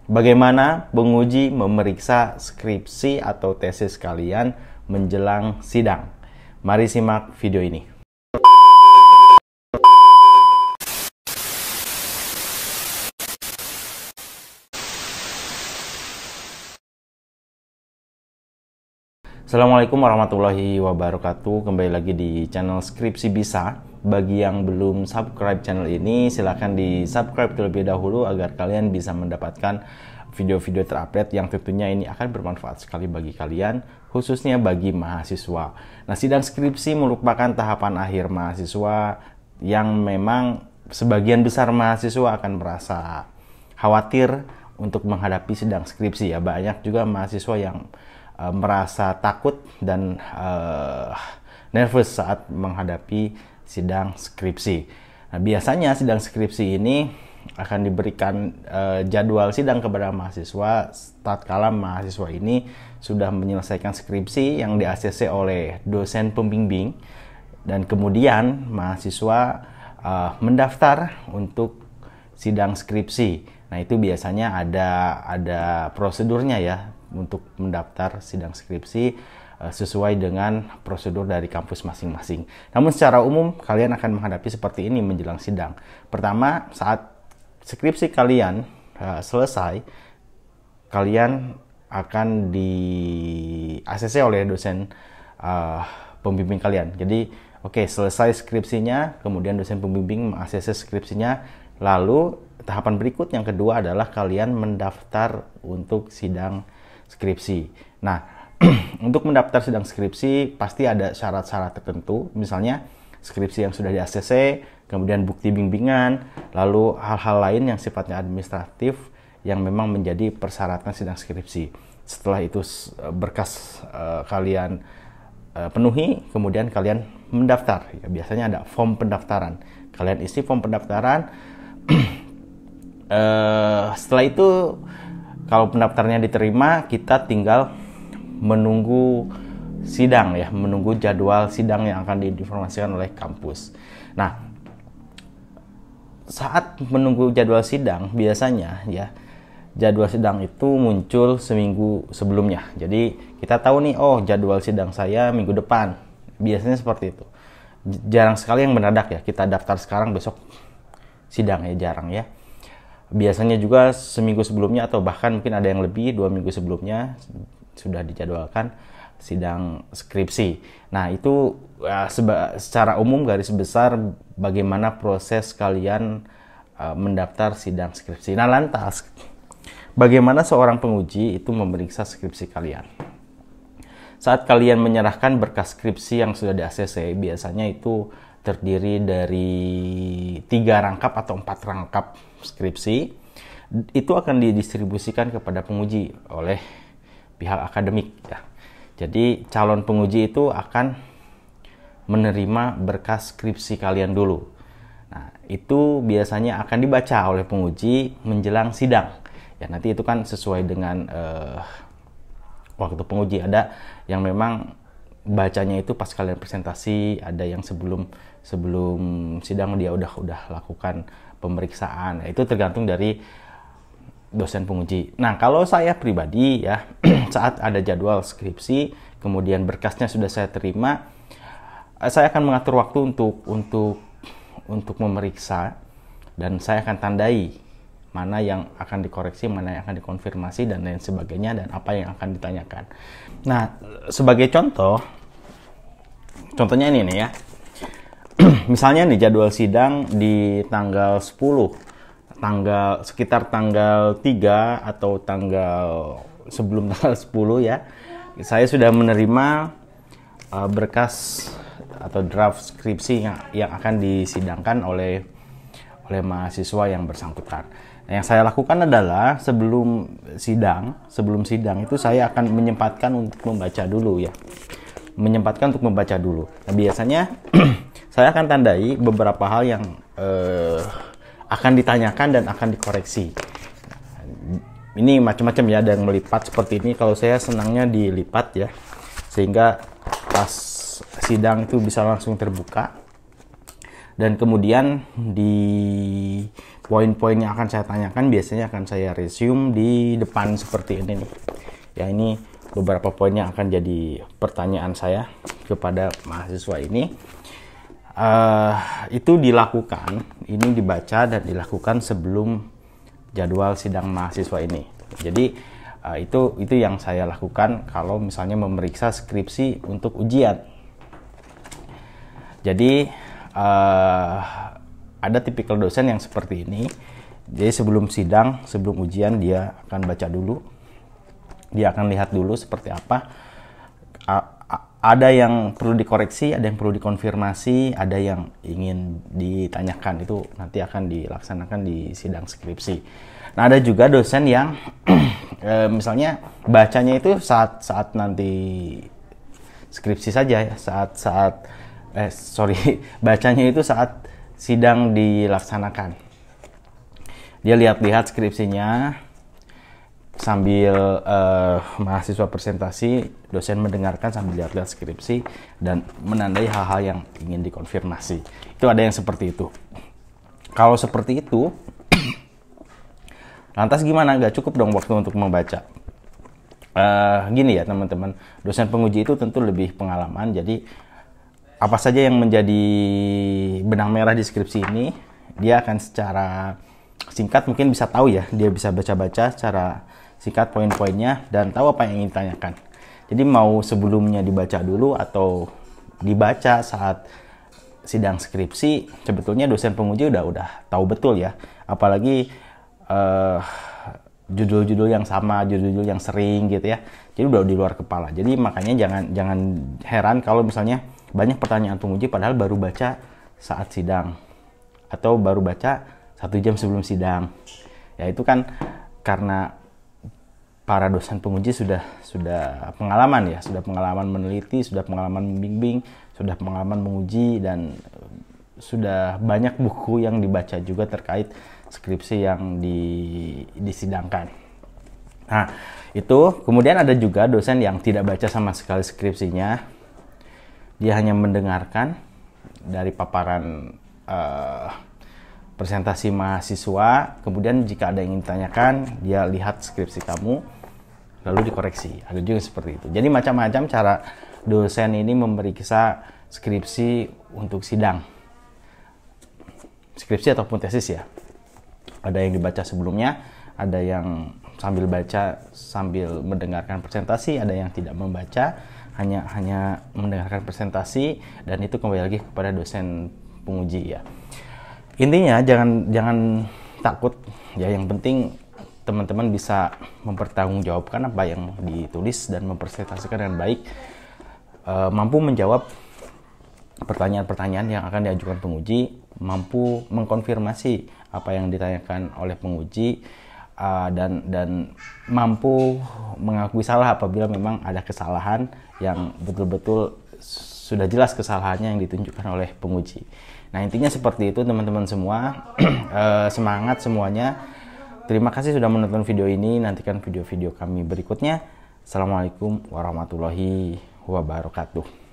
Bagaimana penguji memeriksa skripsi atau tesis kalian menjelang sidang? Mari simak video ini. Assalamualaikum warahmatullahi wabarakatuh. Kembali lagi di channel Skripsi Bisa. Bagi yang belum subscribe channel ini, silahkan di subscribe terlebih dahulu agar kalian bisa mendapatkan video-video terupdate yang tentunya ini akan bermanfaat sekali bagi kalian, khususnya bagi mahasiswa. Nah, sidang skripsi merupakan tahapan akhir mahasiswa yang memang sebagian besar mahasiswa akan merasa khawatir untuk menghadapi sidang skripsi ya. Banyak juga mahasiswa yang merasa takut dan nervous saat menghadapi sidang skripsi. Nah, biasanya sidang skripsi ini akan diberikan jadwal sidang kepada mahasiswa tatkala mahasiswa ini sudah menyelesaikan skripsi yang di-ACC oleh dosen pembimbing, dan kemudian mahasiswa mendaftar untuk sidang skripsi. Nah, itu biasanya ada prosedurnya ya untuk mendaftar sidang skripsi sesuai dengan prosedur dari kampus masing-masing. Namun secara umum kalian akan menghadapi seperti ini menjelang sidang. Pertama, saat skripsi kalian selesai, kalian akan di-ACC oleh dosen pembimbing kalian. Jadi, oke, selesai skripsinya, kemudian dosen pembimbing meng-ACC skripsinya, lalu tahapan berikut yang kedua adalah kalian mendaftar untuk sidang skripsi. Nah, untuk mendaftar sidang skripsi pasti ada syarat-syarat tertentu, misalnya skripsi yang sudah di-ACC, kemudian bukti bimbingan, lalu hal-hal lain yang sifatnya administratif yang memang menjadi persyaratan sidang skripsi. Setelah itu berkas kalian penuhi, kemudian kalian mendaftar. Ya, biasanya ada form pendaftaran. Kalian isi form pendaftaran. Setelah itu, kalau pendaftarnya diterima, kita tinggal menunggu sidang ya, menunggu jadwal sidang yang akan diinformasikan oleh kampus. Nah, saat menunggu jadwal sidang, biasanya ya jadwal sidang itu muncul seminggu sebelumnya. Jadi kita tahu nih, oh jadwal sidang saya minggu depan. Biasanya seperti itu. Jarang sekali yang mendadak ya, kita daftar sekarang besok sidang ya, jarang ya. Biasanya juga seminggu sebelumnya atau bahkan mungkin ada yang lebih 2 minggu sebelumnya sudah dijadwalkan sidang skripsi. Nah, itu secara umum garis besar bagaimana proses kalian mendaftar sidang skripsi. Nah, lantas bagaimana seorang penguji itu memeriksa skripsi kalian? Saat kalian menyerahkan berkas skripsi yang sudah di-ACC, biasanya itu terdiri dari 3 rangkap atau 4 rangkap skripsi. Itu akan didistribusikan kepada penguji oleh pihak akademik ya. Jadi calon penguji itu akan menerima berkas skripsi kalian dulu. Nah, itu biasanya akan dibaca oleh penguji menjelang sidang. Ya, nanti itu kan sesuai dengan waktu penguji. Ada yang memang bacanya itu pas kalian presentasi, ada yang sebelum sidang dia udah lakukan pemeriksaan. Nah, itu tergantung dari dosen penguji. Nah, kalau saya pribadi ya, saat ada jadwal skripsi, kemudian berkasnya sudah saya terima, saya akan mengatur waktu untuk memeriksa, dan saya akan tandai mana yang akan dikoreksi, mana yang akan dikonfirmasi, dan lain sebagainya, dan apa yang akan ditanyakan. Nah, sebagai contohnya ini nih ya. Misalnya nih jadwal sidang di tanggal 10, sekitar tanggal 3 atau sebelum tanggal 10 ya, saya sudah menerima berkas atau draft skripsi yang akan disidangkan oleh mahasiswa yang bersangkutan. Nah, yang saya lakukan adalah sebelum sidang itu saya akan menyempatkan untuk membaca dulu ya. Nah, biasanya saya akan tandai beberapa hal yang akan ditanyakan dan akan dikoreksi. Ini macam-macam ya, ada yang melipat seperti ini. Kalau saya senangnya dilipat ya, sehingga pas sidang itu bisa langsung terbuka. Dan kemudian poin-poin yang akan saya tanyakan biasanya akan saya resume di depan seperti ini nih. Ya, ini beberapa poin yang akan jadi pertanyaan saya kepada mahasiswa ini. Itu dilakukan, ini dibaca dan dilakukan sebelum jadwal sidang mahasiswa ini. Jadi itu yang saya lakukan kalau misalnya memeriksa skripsi untuk ujian. Jadi ada tipikal dosen yang seperti ini. Jadi sebelum sidang, sebelum ujian dia akan baca dulu. Dia akan lihat dulu seperti apa. Ada yang perlu dikoreksi, ada yang perlu dikonfirmasi, ada yang ingin ditanyakan. Itu nanti akan dilaksanakan di sidang skripsi. Nah, ada juga dosen yang misalnya bacanya itu saat nanti skripsi saja ya, bacanya itu saat sidang dilaksanakan. Dia lihat-lihat skripsinya sambil mahasiswa presentasi, dosen mendengarkan sambil lihat-lihat skripsi dan menandai hal-hal yang ingin dikonfirmasi. Itu ada yang seperti itu. Kalau seperti itu, lantas gimana? Gak cukup dong waktu untuk membaca. Gini ya teman-teman, dosen penguji itu tentu lebih pengalaman. Jadi apa saja yang menjadi benang merah di skripsi ini, dia akan secara singkat mungkin bisa tahu ya. Dia bisa baca-baca secara singkat poin-poinnya dan tahu apa yang ingin ditanyakan. Jadi mau sebelumnya dibaca dulu atau dibaca saat sidang skripsi, sebetulnya dosen penguji udah tahu betul ya. Apalagi judul-judul yang sama, judul-judul yang sering gitu ya. Jadi udah di luar kepala. Jadi makanya jangan heran kalau misalnya banyak pertanyaan penguji padahal baru baca saat sidang atau baru baca 1 jam sebelum sidang. Ya itu kan karena para dosen penguji sudah pengalaman ya, sudah pengalaman meneliti, sudah pengalaman membimbing, sudah pengalaman menguji, dan sudah banyak buku yang dibaca juga terkait skripsi yang disidangkan. Nah, itu kemudian ada juga dosen yang tidak baca sama sekali skripsinya. Dia hanya mendengarkan dari paparan presentasi mahasiswa, kemudian jika ada yang ingin ditanyakan, dia lihat skripsi kamu, lalu dikoreksi. Ada juga seperti itu. Jadi macam-macam cara dosen ini memeriksa skripsi untuk sidang. Skripsi ataupun tesis ya. Ada yang dibaca sebelumnya, ada yang sambil baca sambil mendengarkan presentasi, ada yang tidak membaca, hanya mendengarkan presentasi, dan itu kembali lagi kepada dosen penguji ya. Intinya jangan takut ya, yang penting teman-teman bisa mempertanggungjawabkan apa yang ditulis dan mempresentasikan dengan baik, mampu menjawab pertanyaan-pertanyaan yang akan diajukan penguji, mampu mengkonfirmasi apa yang ditanyakan oleh penguji, dan mampu mengakui salah apabila memang ada kesalahan yang betul-betul sudah jelas kesalahannya yang ditunjukkan oleh penguji. Nah, intinya seperti itu teman-teman semua. Semangat semuanya. Terima kasih sudah menonton video ini. Nantikan video-video kami berikutnya. Assalamualaikum warahmatullahi wabarakatuh.